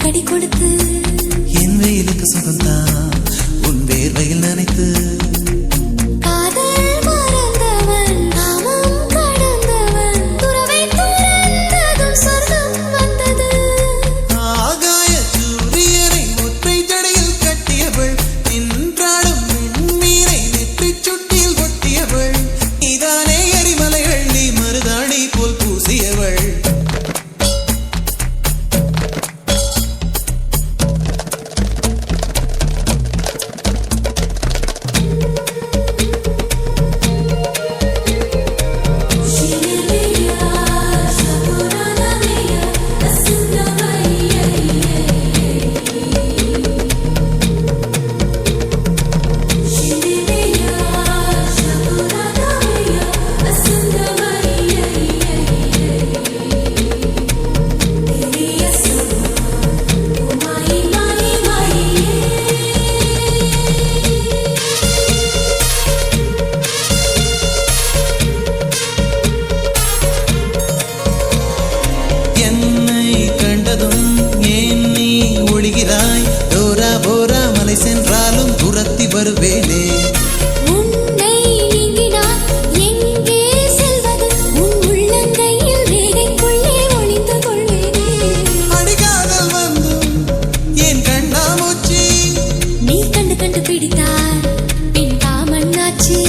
கடி கொடுத்து என் வெயிலுக்கு சுகந்தான் உன் வேர்வையில் நினைத்து சென்றாலும் துரத்தி வருவேனே உன்னை நீங்கினான் எங்கே செல்வது உன் உள்ளங்கையில் ரேகைக்குள்ளே ஒளிந்து கொள்வேனே அடிகாதல் வந்தும் என் கண்ணாமூச்சி நீ கண்டு கண்டு பிடித்தார் பின் காமண்ணாச்சி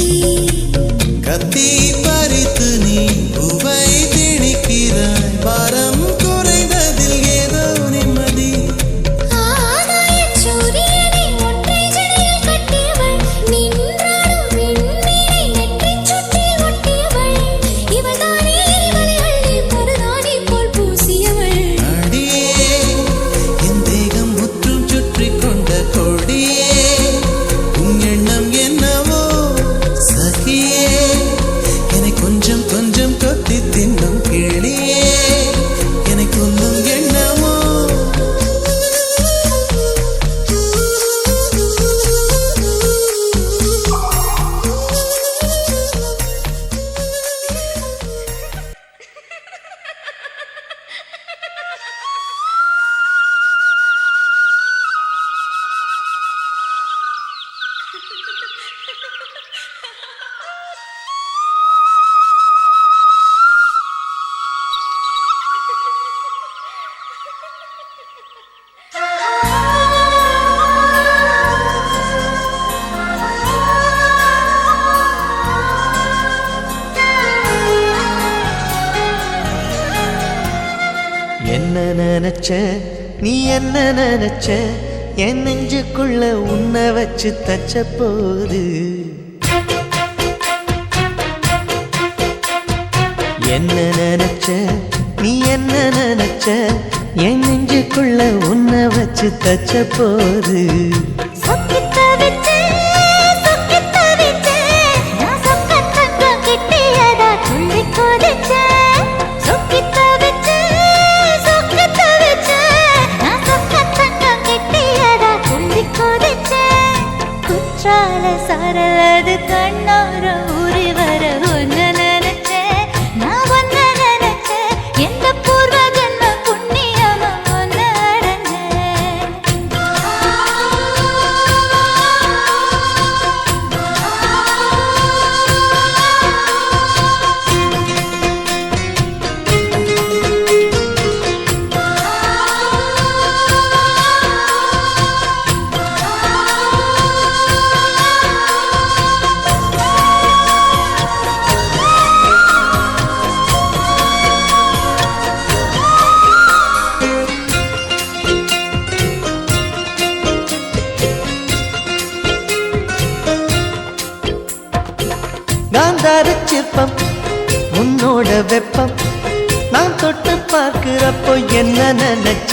கத்தி பறித்து நீ பூவை திணிக்கிறாய் பாரம் குறைந்ததில் ஏதோ நிம்மதி என்ன நினைச்ச நீ என்ன நினைச்ச என் நெஞ்சுக்குள்ள உன்னை வச்சு தச்ச போது என்ன நினைச்ச நீ என்ன நினைச்ச என் நெஞ்சுக்குள்ள உன்னை வச்சு தச்ச போது சரலது கண்ணார ஊறி வர ஒன்னு நினைச்சேன் நான் ஒன்னு நினைச்சேன் எந்த பூர்வ ஜன்ம புண்ணியமா ஒன்னு அடைஞ்சேன் சிற்பம் உன்னோட வெப்பம் நான் தொட்டு பார்க்கிறப்போ என்ன நினைச்ச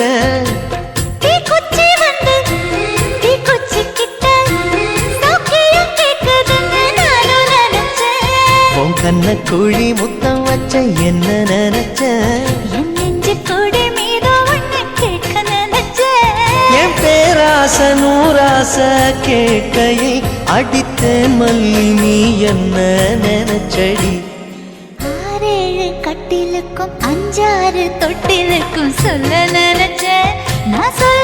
உன் கண்ண குழி முத்தம் வச்ச என்ன நினைச்ச என் பேராச நூராச கேட்கையை அடித்தேன் மல்லி நீ என்ன நினைச்சடி 6 கட்டிலுக்கும் 5 தொட்டிலுக்கும் சொல்ல நினைச்ச நான் சொல்ல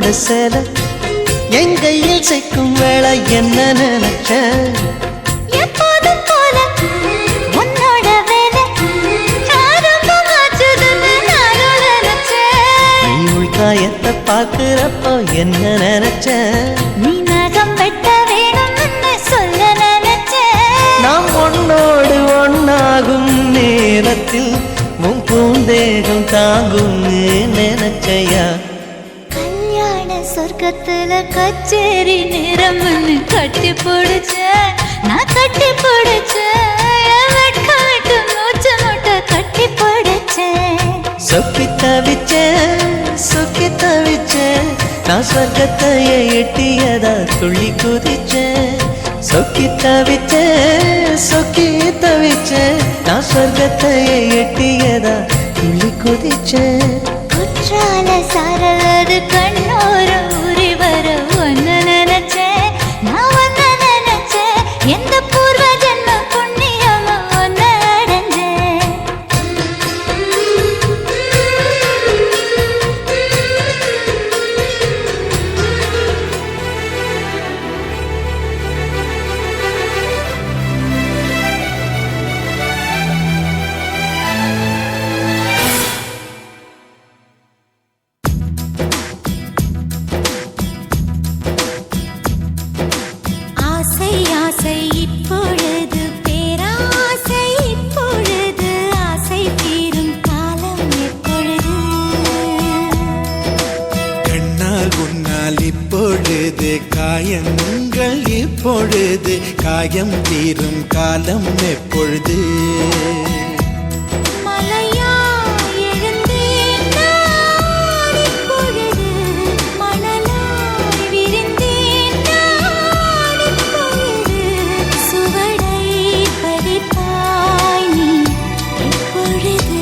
பொண்ணோட சேலை என் கையில் சேர்க்கும் வேளை என்ன நினைச்ச எப்போதும் போல உன்னோட வேலை ஆரம்பமாச்சுதுன்னு நானும் நினைச்சேன். நீ உள்காயத்தை பார்க்கிறப்போ என்ன நினைச்ச நீ நகம் வெட்ட வேணும்னு சொல்ல நினைச்சேன். நாம் ஒன்னோடு ஒன்னாகும் நேரத்தில் உன் பூந்தேகம் தாங்கும் நினைச்சையா கல்யாண சொர்க்கத்துல கச்சேரி நிறம்னு கட்டி பிடிச்சேன். நான் கட்டி பிடிச்சேன். வெட்க விட்டு மூச்சு முட்டை கட்டி பிடிச்சேன். சொக்கி தவிச்சேன் சொக்கி தவிச்சேன் நான் சொர்க்கத்தையே எட்டியதா துள்ளி குதிச்சேன் சொக்கி தவிச்சேன் சொக்கி தவிச்சேன் நான் சொர்க்கத்தையே எட்டியதா துள்ளி குதிச்சேன் குற்றால சாரலது கண்ணோர ஊறி வர ஒன்னு நினைச்சேன். நான் ஒன்னு நினைச்சேன். எந்த பூர்வ ஜென்ம புண்ணியமா ஒன்னு அடைஞ்சேன். ஆசை ஆசை இப்பொழுது பேராசை இப்பொழுது ஆசை தீரும் காலம் எப்பொழுது கண்ணால் உன்னால் இப்பொழுது காயங்கள் இப்பொழுது காயம் தீரும் காலம் எப்பொழுது மலையா எழுந்தேன் நான் இப்பொழுது மணலாய் விரிந்தேன் நான் இப்பொழுது சுவடை பதிப்பாய் நீ இப்பொழுது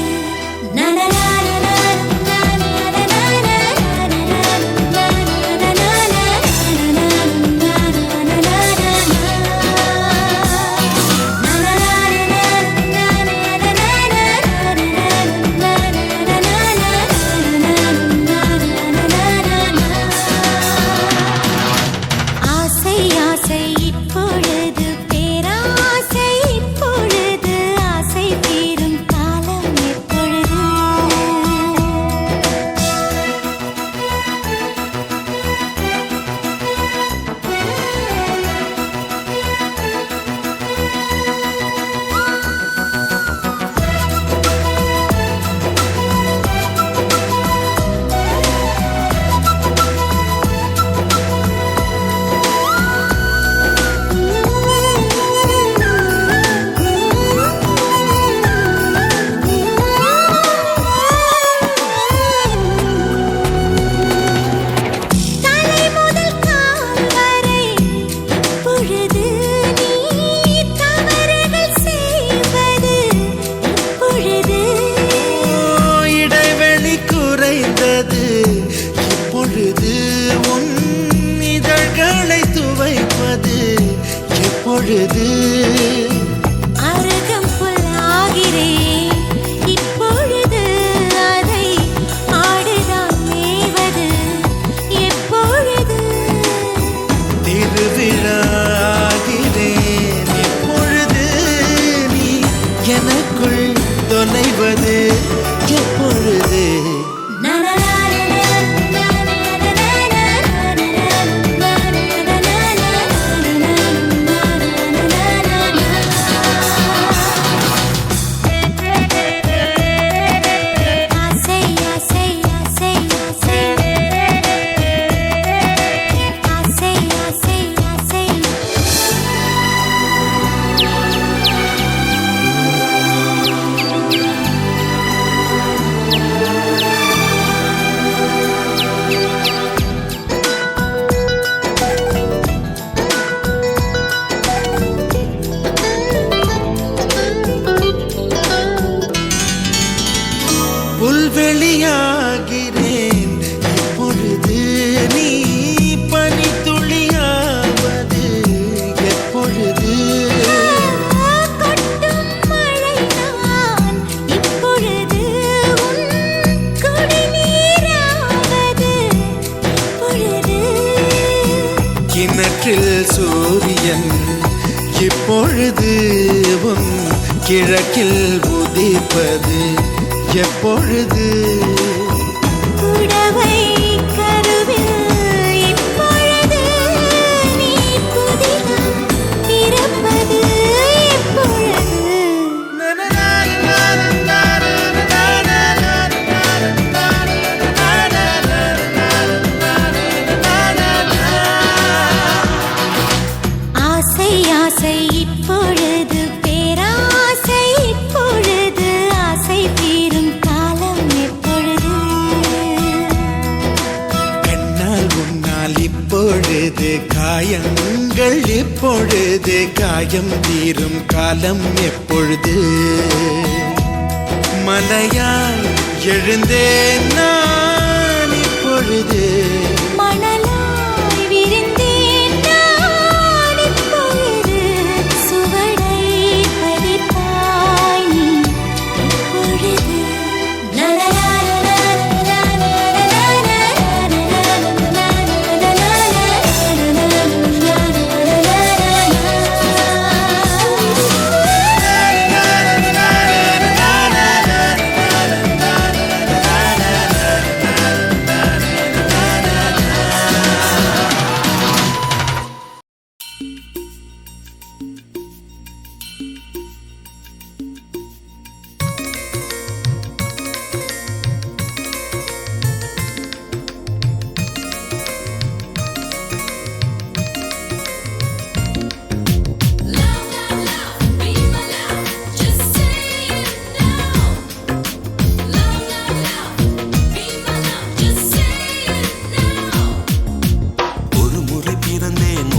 ஆசை ஆசை இப்பொழுது பேராசை இப்பொழுது ஆசை தீரும் காலம் எப்பொழுது தலை முதல் கால் வரை இப்பொழுது நீ தவறுகள் செய்வது இப்பொழுது இடைவெளி குறைந்தது இப்பொழுது உன் இதழ்களை துவைப்பது எப்பொழுது அருகம் புல்லாகிறேன் இப்பொழுது அதை ஆடுதான் மேவது எப்பொழுது திருவிழாகிறேன் இப்பொழுது நீ எனக்குள் தொலைவது எப்பொழுது கிணற்றில் சூரியன் இப்பொழுது உன் கிழக்கில் உதிப்பது எப்பொழுது? புடவை கருவில் இப்பொழுது நீ புதிதாய் பிறப்பது எப்பொழுது? ஆசை ஆசை இப்பொழுது பேராசை இப்பொழுது ஆசை தீரும் காலம் எப்பொழுது? கண்ணால் உன்னால் இப்பொழுது காயங்கள் இப்பொழுது காயம் தீரும் காலம் எப்பொழுது? மலையால் எழுந்தேன் நான் இப்பொழுது மணலாய் விரிந்தேன் நான் இப்பொழுது சுவடை பதிப்பாய் நீ இப்பொழுது.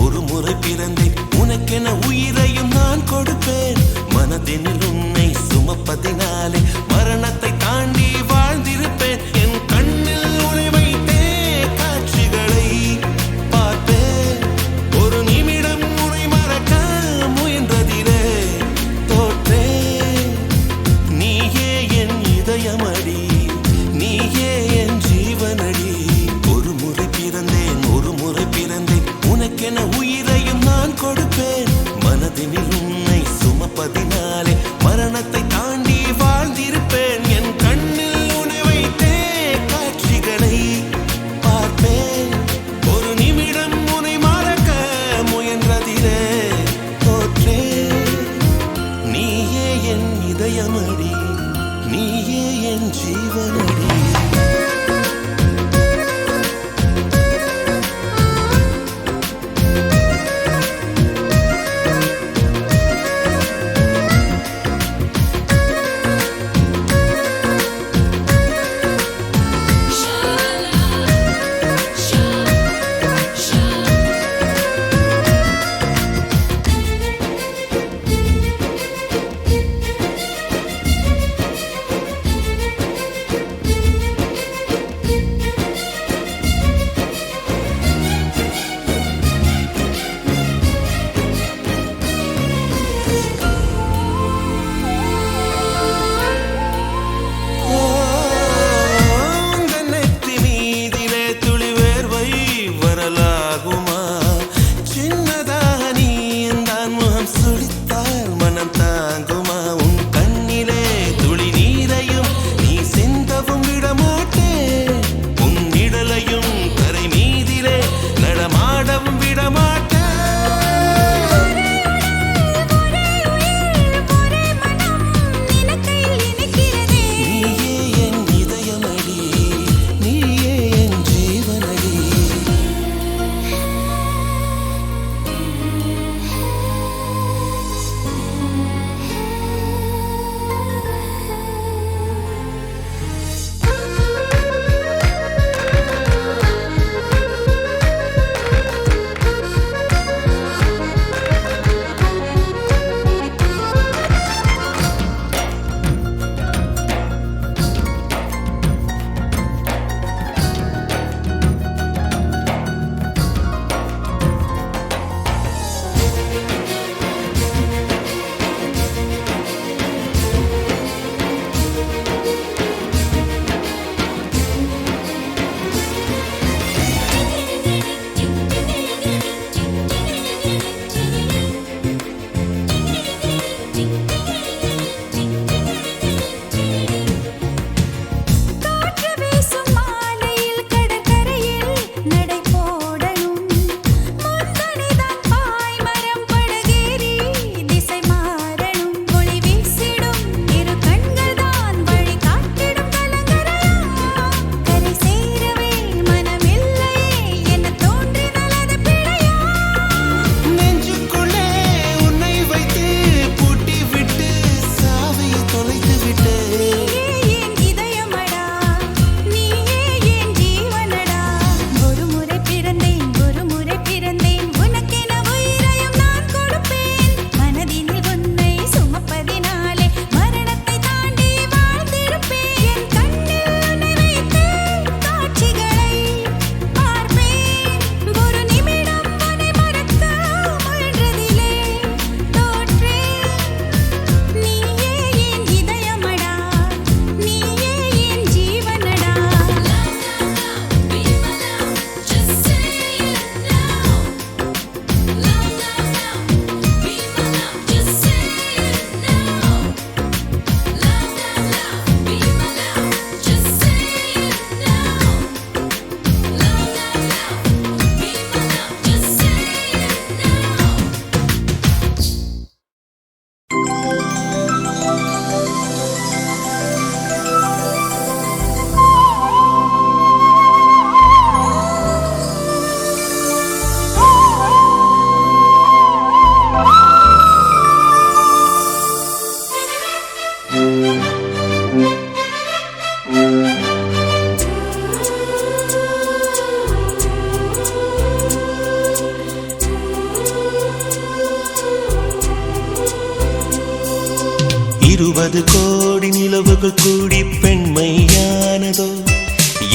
ஒரு முறை பிறந்தேன் உனக்கென உயிரையும் நான் கொடுப்பேன். மனதினில் உன்னை சுமப்பதினாலே மரணத்தை தாண்டி வாழ்ந்திருப்பேன். என் கண்ணில் உன்னை வைத்தே காட்சிகளை பார்ப்பேன். ஒரு நிமிடம் உன்னை மறக்க முயன்றதிலே தோற்றேன். நீயே என் இதயமடி, நீயே என் ஜீவனடி. ஒரு முறை பிறந்தேன் உனக்கென உயிரையும் நான் கொடுப்பேன். மனதினில் உன்னை சுமப்பதினாலே மரணத்தை தாண்டி வாழ்ந்திருப்பேன். என் கண்ணில் உன்னை வைத்தே காட்சிகளை பார்ப்பேன். ஒரு நிமிடம் உன்னை மறக்க முயன்றதிலே தோற்றேன். நீயே என் இதயமடி, நீயே என் ஜீவனடி. 20 கோடி நிலவுகள் கூடி பெண்மையானதோ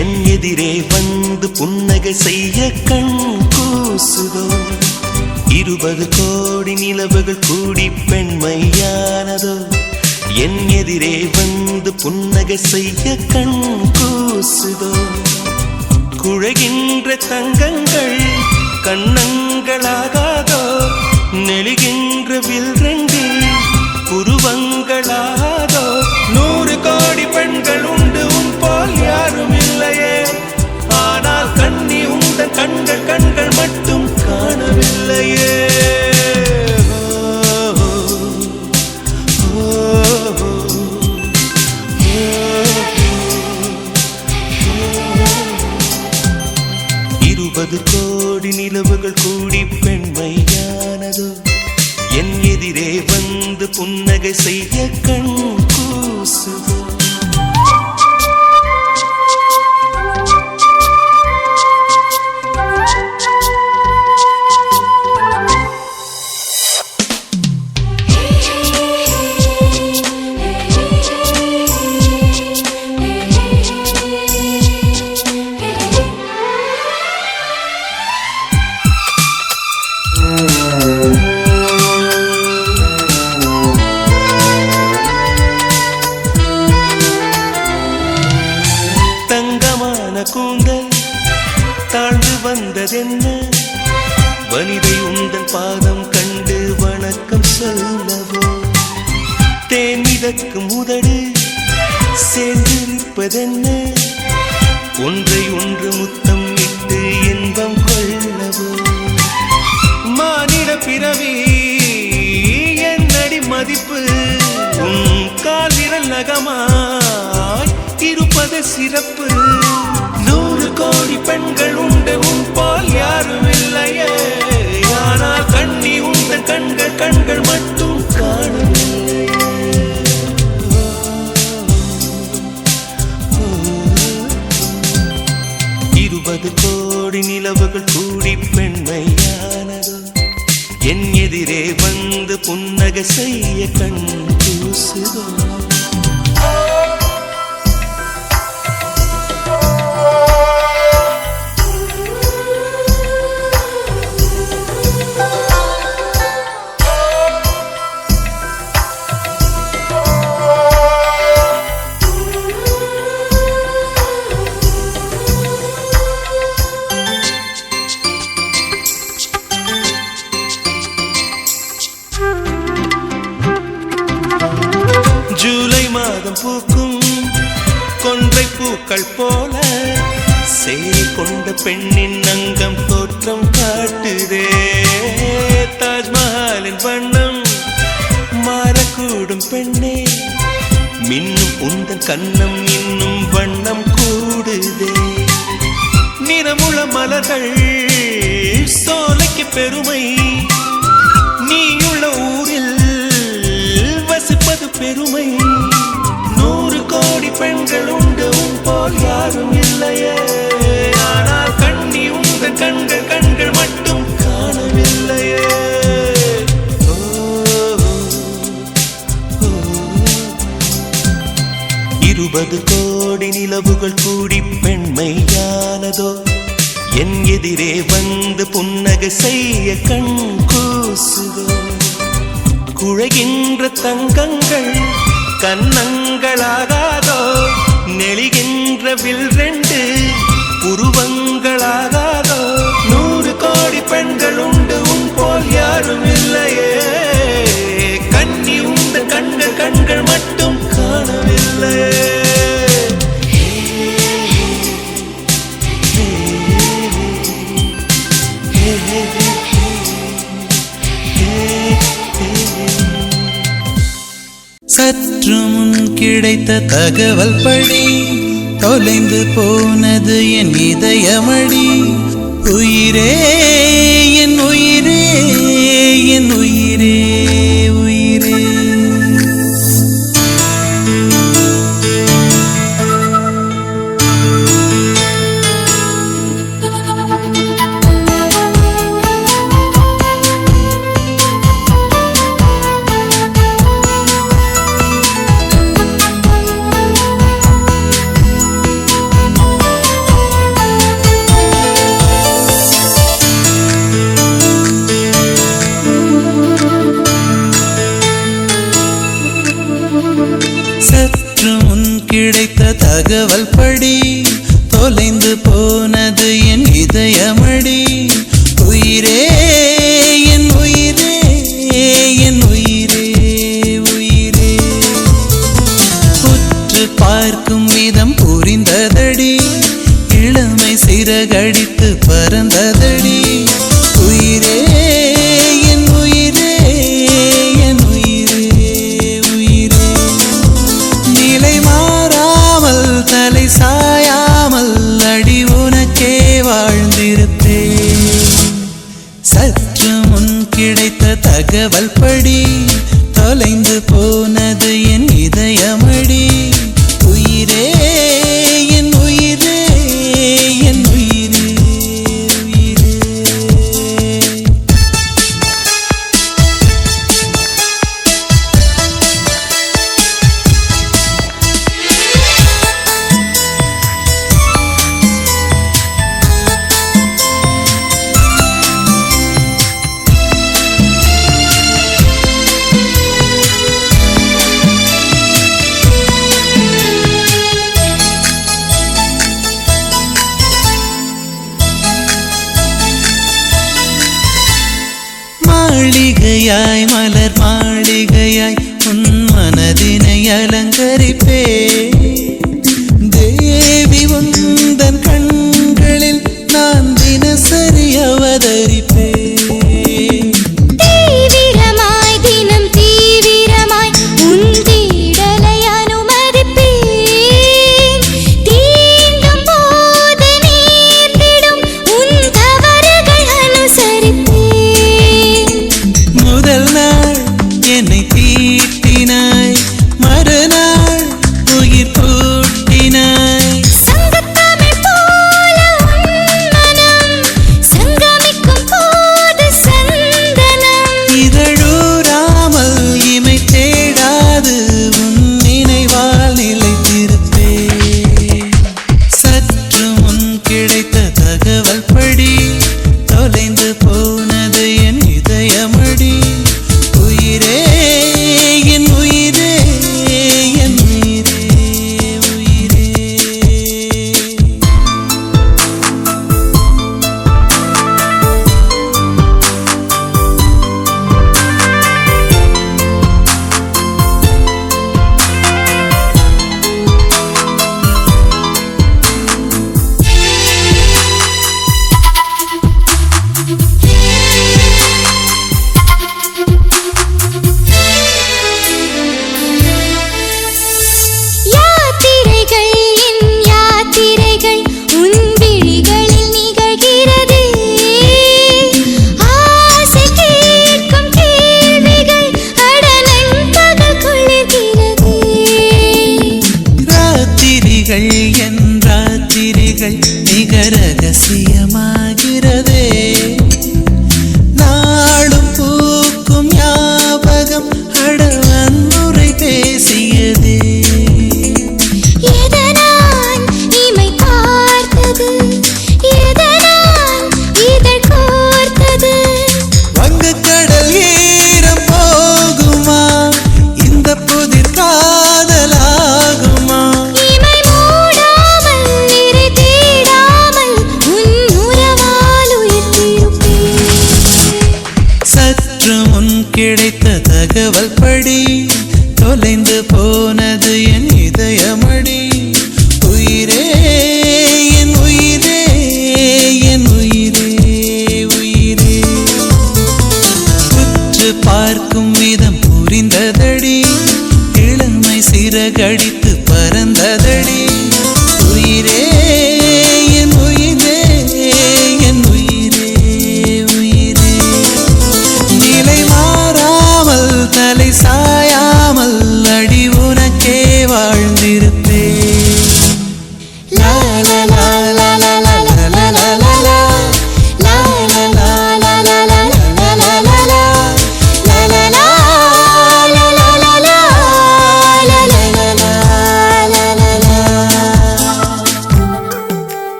என் எதிரே வந்து புன்னகை செய்ய கண் கூசுதோ 20 கோடி நிலவுகள் கூடி பெண்மையானதோ என் எதிரே வந்து புன்னகை செய்ய கண் கூசுதோ குழைகின்ற தங்கங்கள் கண்ணங்களாகாதோ நெளிகின்ற வில்ரெண்டில் புருவங்களாகாதோ 100 கோடி பெண்கள் உண்டு உன் போல் யாரும் இல்லையே ஆனால் கண்ணி உந்தன் கண்கள் கண்கள் மட்டும் காணவில்லையே கோடி நிலவுகள் கூடி பெண்மையானதோ என் எதிரே வந்து புன்னகை செய்ய கண் கூசுதோ கூந்தல் தாழ்ந்து வந்ததென்ன வனிதை உந்தன் பாதம் கண்டு வணக்கம் சொல்லவோ தேன் மிதக்கும் உதடு சேர்ந்திருப்பதென்ன ஒன்றை ஒன்று முத்தம் இட்டு இன்பம் கொள்ளவோ மானிட பிறவி என்னடி மதிப்பு உன் கால் விரல் நகமாய் இருப்பது சிறப்பு 100 கோடி பெண்கள் உண்டு உன் போல் யாரும் இல்லையே ஆனால் கண்ணி உந்தன் கண்கள் கண்கள் மட்டும் காணவில்லையே 20 கோடி நிலவுகள் கூடி பெண்மையானதோ என் எதிரே வந்து புன்னகை செய்ய கண் கூசுதோ ஜூலை மாதம் பூக்கும் கொன்றை பூக்கள் போல சேரி கொண்ட பெண்ணின் அங்கம் தோற்றம் காட்டுதே தாஜ்மஹாலின் வண்ணம் மாறக்கூடும் பெண்ணே மின்னும் உந்தன் கண்ணம் இன்னும் வண்ணம் கூடுதே நிறமுள மலர்கள் சோலைக்கு பெருமை நீயுள்ள ஊரில் வசிப்பது பெருமை 100 கோடி பெண்கள் உண்டு உன் போல் யாரும் இல்லையே ஆனால் கண்ணி உந்தன் கண்கள் கண்கள் மட்டும் காணவில்லையே 20 கோடி நிலவுகள் கூடி பெண்மையானதோ என் எதிரே வந்து புன்னகை செய்ய கண் கூசுதோ குழைகின்ற தங்கங்கள் கண்ணங்களாகாதோ நெளிகின்ற வில்ரெண்டு புருவங்களாகாதோ 100 கோடி பெண்கள் உண்டு உன் போல் யாரும் இல்லையே கண்ணி உந்தன் கண்கள் கண்கள் மட்டும் காணவில்லையே சற்று முன் கிடைத்த தகவல் படி தொலைந்து போனது என் இதயமடி உயிரே என் உயிரே என் உயிரே உயிரே தகவல் படி தொலைந்து போனது என் இதயமடி. உயிரே என் உயிரே என் உயிரே உயிரே. உற்று பார்க்கும் விதம் புரிந்ததடி, இளமை சிறகடித்து பறந்ததடி. உயிரே என் உயிரே என் உயிரே உயிரே. நிலை மாறாமல் தலை சாயாமல் அடி உனக்கே வாழ்ந்திருப்பேன். சற்று முன் கிடைத்த தகவல் படி தொலைந்து போனது என் இதயமடி. உயிரே என் உயிரே என் உயிரே உயிரே. மாளிகையாய் மலர் மாளிகையாய் உன் மனதினை அலங்கரிப்பே. தேவி உந்தன் கண்களில் நான் தினசரி அவதரிப்பே. தீவிரமாய் தினம் தீவிரமாய் உன் தேடலை அனுமதிப்பேன். தீண்டும் போது நேர்ந்திடும் உன் தவறுகள் அனுசரிப்பேன். முதல் நாள் என்னை தீட்டினாய், மறுநாள் உயிர் பூட்டினாய். சங்கத்தமிழ் போல உன் மனம் சங்கமிக்கும் போது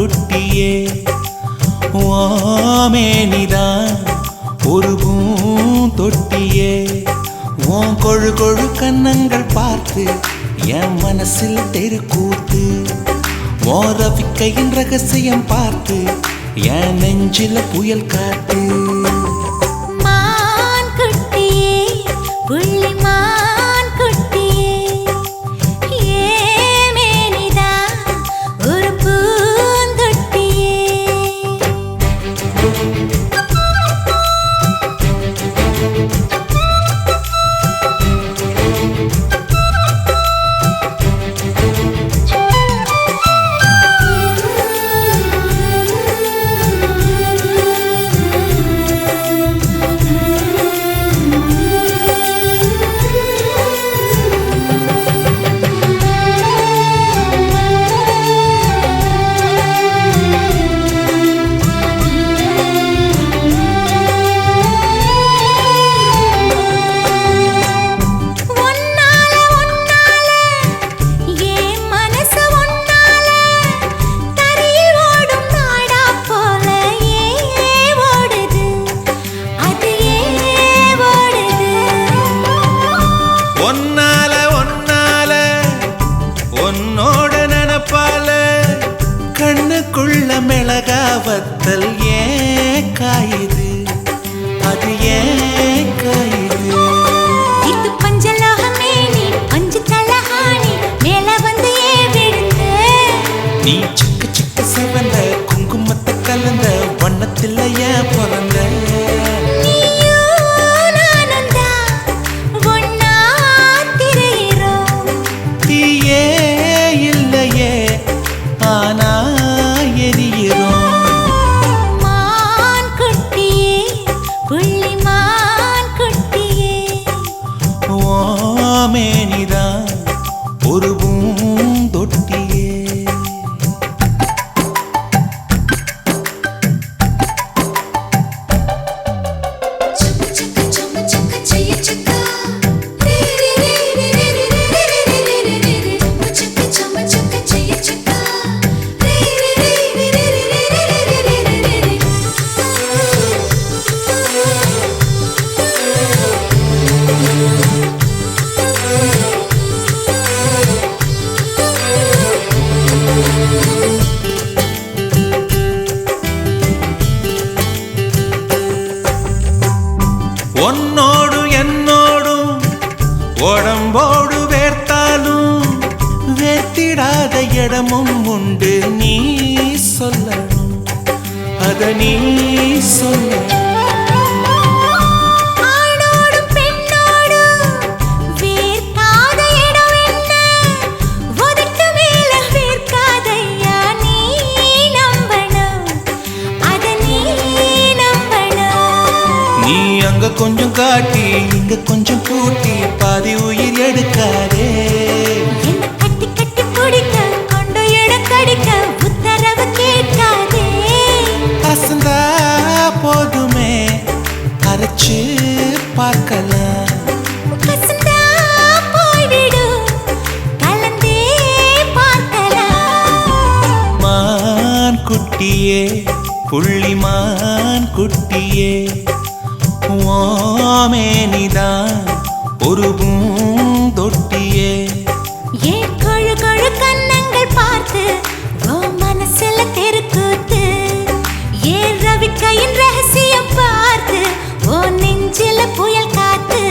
குட்டியே ஓமேனிதான் ஒரு பூந்தொட்டியே உன் கொழு கொழு கன்னங்கள் பார்த்து என் மனசில் தெருக்கூத்து உன் ரவிக்கையின் ரகசியம் பார்த்து என் நெஞ்சில புயல் காத்து மான் குட்டியே புள்ளி மான் குட்டியே ஏமேனிதா ஒரு பூந்தொட்டியே மிளகாவத்தல் ஏன் காயுது அது ஏன் காயுது இது பஞ்சலோகமே நீ பஞ்சு தலஹானி மேல வந்து விழுந்து நீ சிக்க சிக்க சிவந்த குங்குமத்தை கலந்த வண்ணத்தில் ஏன் பிறந்த தீயே இல்லையே ஆனா மேனிதான் ஒரு பூந்தொட்டியே உன்னோடு என்னோடும் உடம்போடு வேர்த்தாலும் வேர்த்திடாத இடமும் உண்டு நீ சொல்லணும் அத நீ சொல்லணும் கொஞ்சம் காட்டி இங்க கொஞ்சம் கூட்டி பாதி உயிர் எடுக்காதே கட்டி கட்டி பிடிக்க கொண்டு எடுக்கடிக்க உத்தரவு கேட்காதே அசந்தா போதுமே அரைச்சு பார்க்கலாம் கசந்தா போய்விடு கலந்தே பார்க்கலாம் மான் குட்டியே புள்ளிமான் குட்டியே ஓமேனிதான் ஒரு பூந்தொட்டியே ஏன் கொழு கொழு கன்னங்கள் பார்த்து ஓ மனசுல தெருக்கூத்து ஏன் ரவிக்கையின் ரகசியம் பார்த்து ஓ நெஞ்சில புயல் காத்து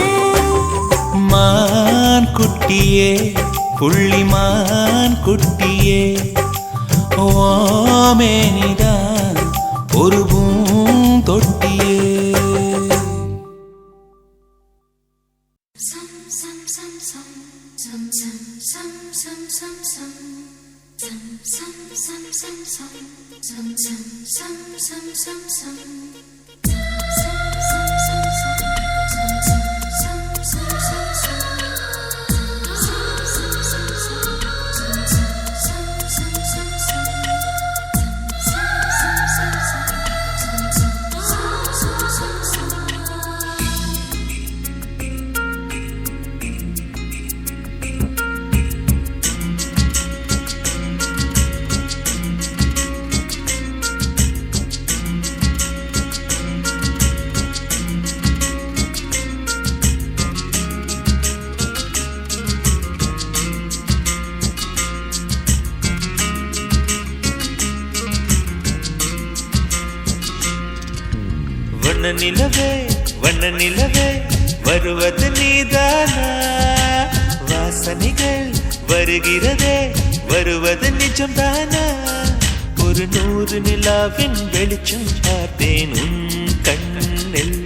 மான் குட்டியே புள்ளிமான் குட்டியே ஓமேனிதான் ஒரு பூந்தொட்டியே வண்ண நிலவே வண்ண நிலவே வருவது நீதானா வாசனைகள் வருகிறதே வருவது நிஜம்தானா ஒரு 100 நிலாவின் வெளிச்சம் பார்த்தேன் உன் கண்ணில்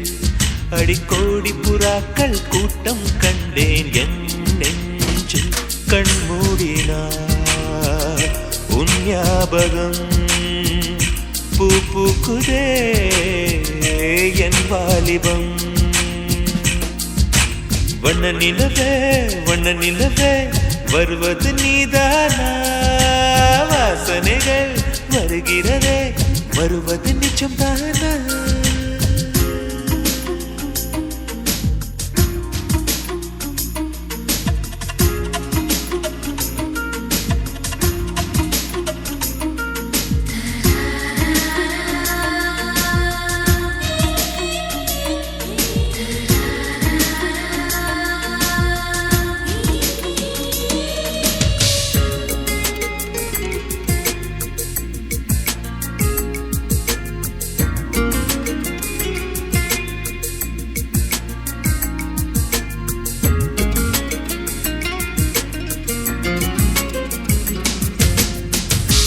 அடிக்கோடி புறாக்கள் கூட்டம் கண்டேன் என் நெஞ்சில் கண் மூடினார் உன் ஞாபகம் பூ பூக்குதே என் வாலிபம் வண்ண நிலவே வருவது நீதானா வாசனைகள் வருகிறதே வருவது நிஜம்தானா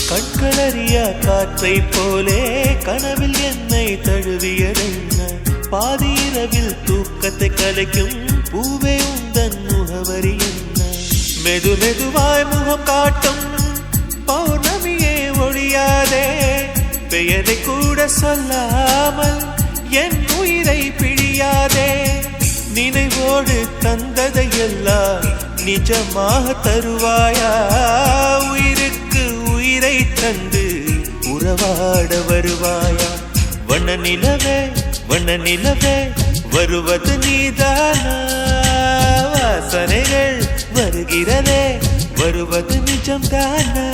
கண்களறியா காற்றை போலே கனவில் என்னை தழுவியதென்ன பாதி இரவில் தூக்கத்தை கலைக்கும் பூவே உந்தன் முகவரி என்ன மெது மெதுவாய் முகம் காட்டும் பௌர்ணமியே ஒழியாதே பெயரை கூட சொல்லாமல் என் உயிரை பிழியாதே நினைவோடு தந்ததையெல்லாம் நிஜமாக தருவாயா உயிருக்கு உயிரை தந்து உறவாட வருவாயா வண்ண நிலவே வருவது நீதானா வாசனைகள் வருகிறதே வருவது நிஜம்தானா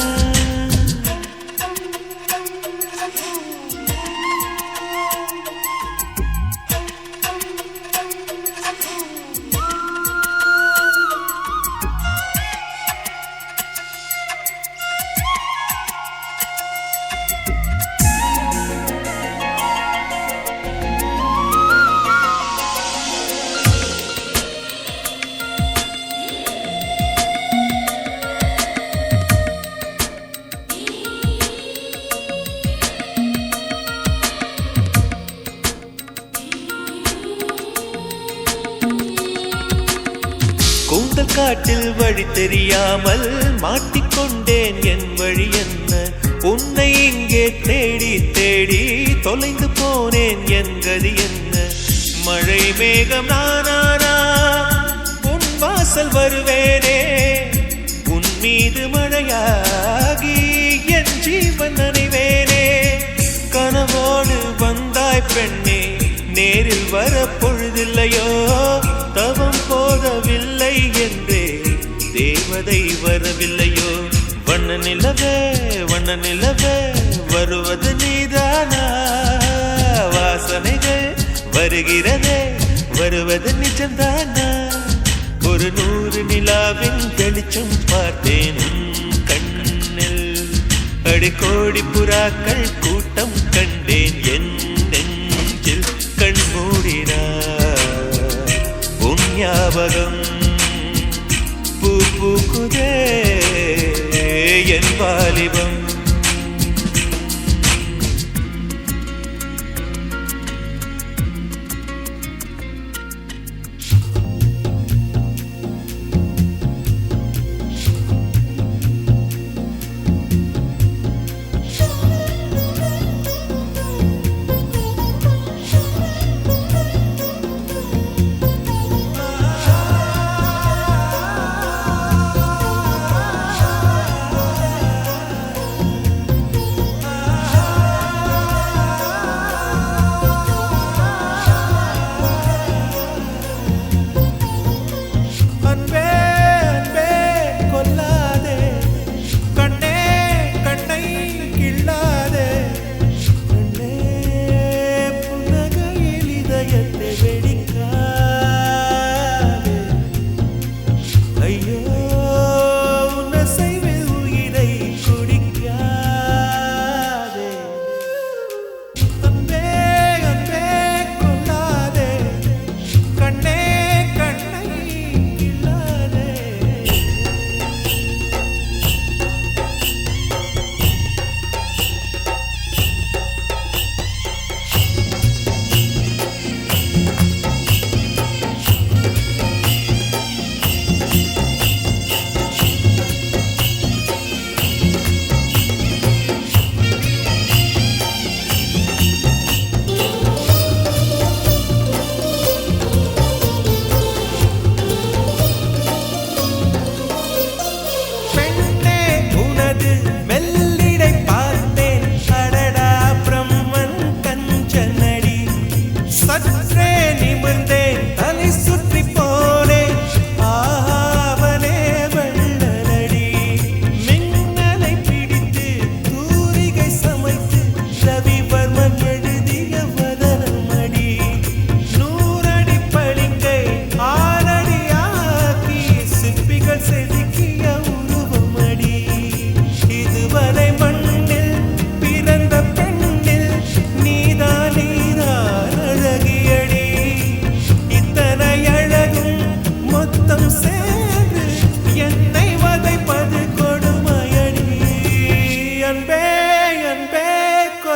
கூந்தல் காட்டில் வழி தெரியாமல் மாட்டிக்கொண்டேன் என் வழி என்ன உன்னை இங்கே தேடி தேடி தொலைந்து போனேன் என் கதி என்ன மழை மேகம் நானானா உன் வாசல் வருவேனே உன் மீது மழையாகி என் ஜீவன் நனைவேனே கனவோடு வந்தாய் பெண்ணே நேரில் வர பொழுதில்லையோ தவம் போதவில்லை என்றே தேவதை வரவில்லையோ வண்ண நிலவே வருவது நீதானா வாசனைகள் வருகிறதே வருவது நிஜம்தானா ஒரு 100 நிலாவின் வெளிச்சம் பார்த்தேன் கண்ணில் அடிக்கோடி புறாக்கள் கூட்டம் கண்டேன் என் நெஞ்சில் கண் மூடினார் உன் ஞாபகம் பூ பூக்குதே என் வாலிபம்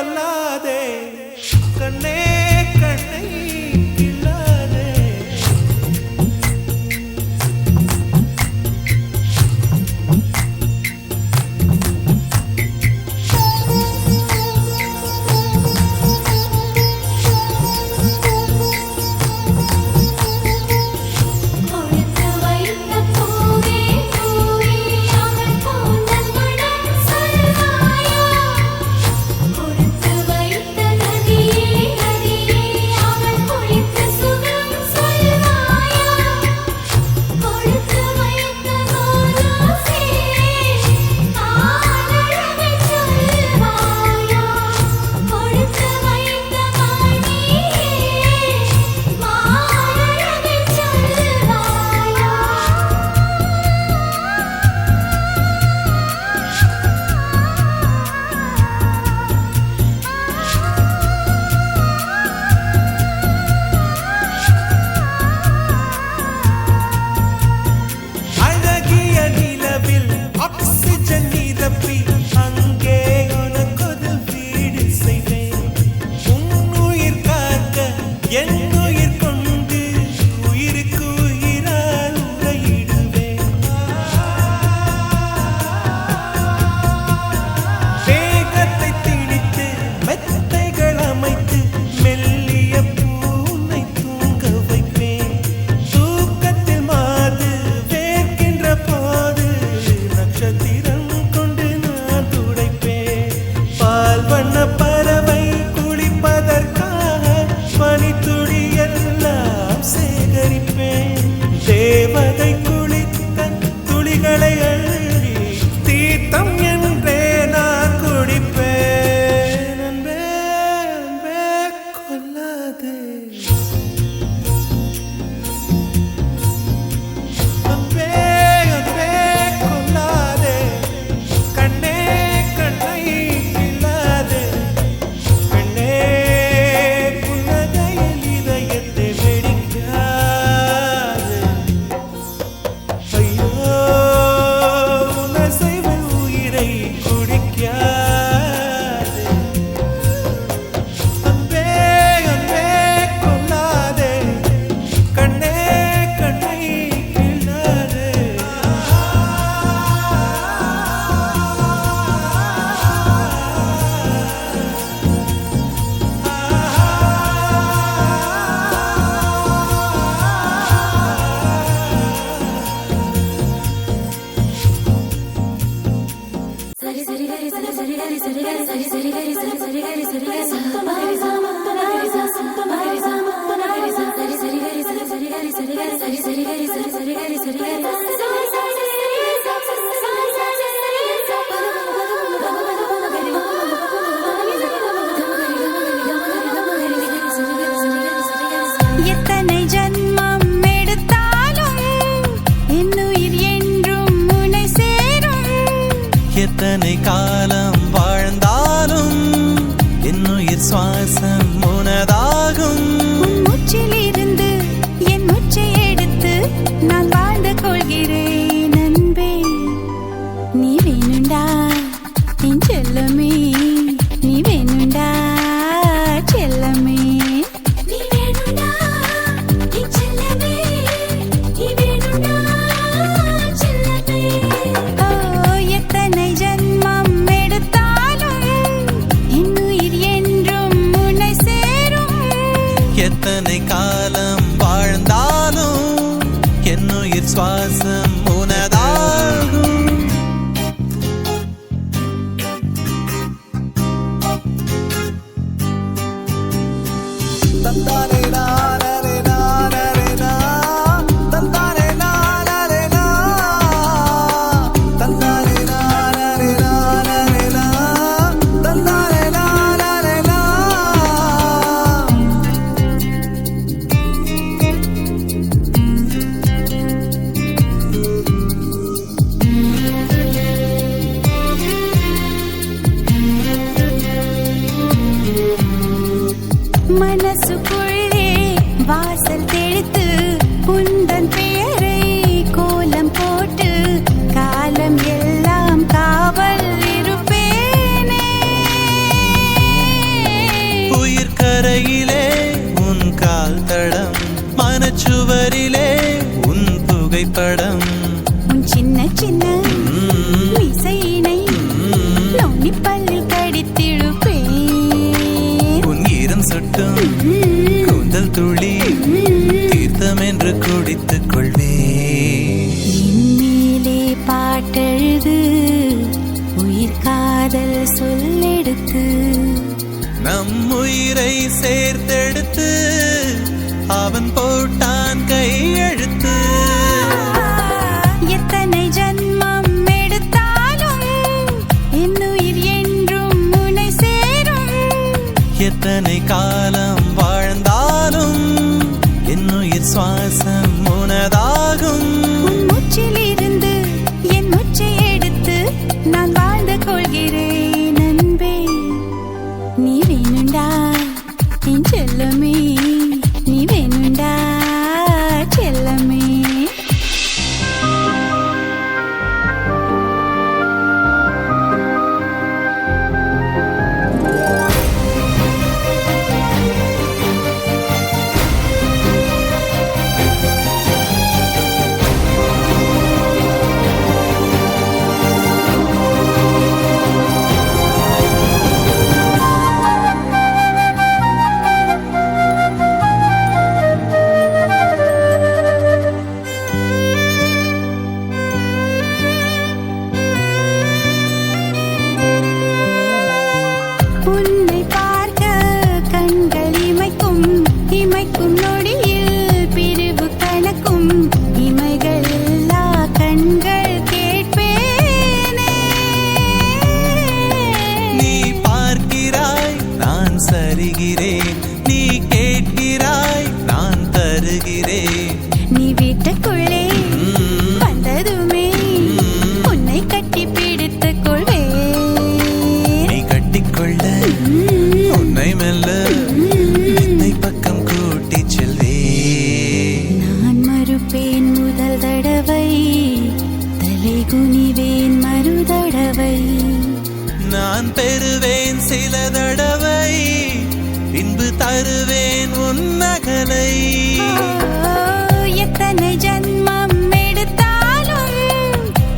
கொல்லாதே கண்ணே கண்ணை கிள்ளாதே கொடுத்து வைத்த பூவே பூவே அவள் போல் மனம் சொல்வாயா கொடுத்து வைத்த நதியே நதியே அவள் குளித்த சுகம் சொல்வாயா கொடுத்து வைத்த கோலோசே ஆனழகை சொல்வாயா கொடுத்து வைத்த மணியே மானழகை சொல்வாயா அழகிய நிலவில் ஆக்சிஜன் நிரப்பி அங்கே உனக்கொரு வீடு செய்வேன் உன்னுயிர் காக்க என் உயிர் கொண்டு உயிருக்கு உயிரால் உரையிடுவேன் வேகத்தை திணித்து மெத்தைகள் அமைத்து மெல்லிய பூனை தூங்க வைப்பேன் தூக்கத்தில் மாது வேர்க்கின்ற போது நட்சத்திரம் கொண்டு நான் துடைப்பேன் பால் வண்ண பறவை குளிப்பதற்காக பனித்துளி எல்லாம் சேகரிப்பேன் தேவதை குளித்த துளிகளை அள்ளி தீர்த்தம் என்றே நான் குடிப்பேன் அன்பே அன்பே கொல்லாதே அன்பே அன்பே கொல்லாதே கண்ணே கண்ணை கிள்ளாதே கண்ணே புன்னகையில் இதயத்தை வெடிக்காதே ஐயோ உனசைவில் உயிரை குடிக்காதே அன்பே அன்பே கொல்லாதே கண்ணே கண்ணை கிள்ளாதே சரி சரி கரி சரி சரி கரி சரி கரி சரி சரி கரி சரி சரி கரி சரி கரி சப்பமகரி சப்பமகரி சப்பமகரி சப்பமகரி சரி சரி கரி சரி சரி கரி சரி கரி சரி சரி கரி சரி சரி கரி சரி கரி எத்தனை ஜன்மம் எடுத்தாலும் என்னுயிர் என்றும் உன்னை சேரும் எத்தனை காலம் வாழ்ந்தாலும் என்னுயிர் சுவாசம் உனதாகும் உன் மூச்சிலிருந்து என் மூச்சை எடுத்து நான் வாழ்ந்து கொள்கிறேன் அன்பே நீ வேணுண்டா என் செல்லமே நீ வேணுண்டா செல்லமே நீ வேணுண்டா என் செல்லமே நீ வேணுண்டா செல்லமே ஓ எத்தனை ஜன்மம் எடுத்தாலும் என்னுயிர் என்றும் உன்னை சேரும் எத்தனை காலம் வாழ்ந்தாலும் என்னுயிர் சுவாசம் உனதாகும் தந்தானே நானே நானே நா தந்தானே நானே நா தந்தானே நானே நானே நா தந்தானே நானே நா மனசுக்குள்ளே வாசல் தெளித்து உந்தன் பெயரை கோலம் போட்டு காலம் எல்லாம் காவல் இருப்பேனே படம் உன் சின்ன சின்ன மீசையினை நோனி பல்லில் கடித்திழுப்பேன். உன் ஈரம் சொட்டும் கூந்தல் துளி தீர்த்தம் என்று குடித்துக் கொள்வேன். மேலே பாட்டெழுது உயிர் காதல் சொல்லெடுத்து நம் உயிரை சேர்த்தெடுத்து அவன் போட்டான் கையெழுத்து. எத்தனை ஜன்மம் எடுத்தாலும் என் உயிர் என்றும் உன்னை சேரும். எத்தனை காலம் வாழ்ந்தாலும் என் உயிர் சுவாசம் உனதாகும். உன் மூச்சிலிருந்து என் மூச்சை எடுத்து நான் வாழ்ந்து கொள்கிறேன் அன்பே. நீ வேணுண்டா என் செல்லமே, நீ வேணுண்டா செல்லமே. உன்னை பார்க்க கண்கள் இமைக்கும், இமைக்கும் நொடியில் பிரிவு கணக்கும். இமைகள் இல்லா கண்கள் கேட்பேனே. நீ பார்க்கிறாய் நான் சரிகிறேன், நீ கேட்கிறாய் நான் தருகிறேன். நீ வீட்டுக்குள்ளே வந்ததுமே உன்னை கட்டி பிடித்துக் கொள்வேன். நீ கட்டிக்கொள்ள உன்னை மெல்ல என்னை பக்கம் கூட்டி செல்வேன். நான் மறுப்பேன் முதல் தடவை, தலை குனிவேன் மறு தடவை. நான் பெறுவேன் சில தடவை, பின்பு தருவேன் உன் நகலை. எத்தனை ஜன்மம் எடுத்தாலும்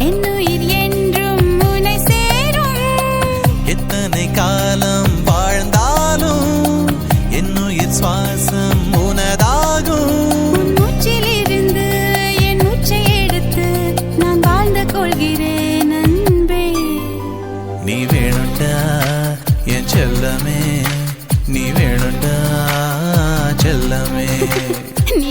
என் உயிர் என்றும் உன்னை சேரும். எத்தனை காலம் வாழ்ந்தாலும் என் உயிர் சுவாசம் உனதாகும். உன் மூச்சிலிருந்து என் மூச்சை எடுத்து நான் வாழ்ந்து கொள்கிறேன் அன்பே. நீ வேணுண்டா என் செல்லமே, நீ வேணுண்டா செல்லமே. நீ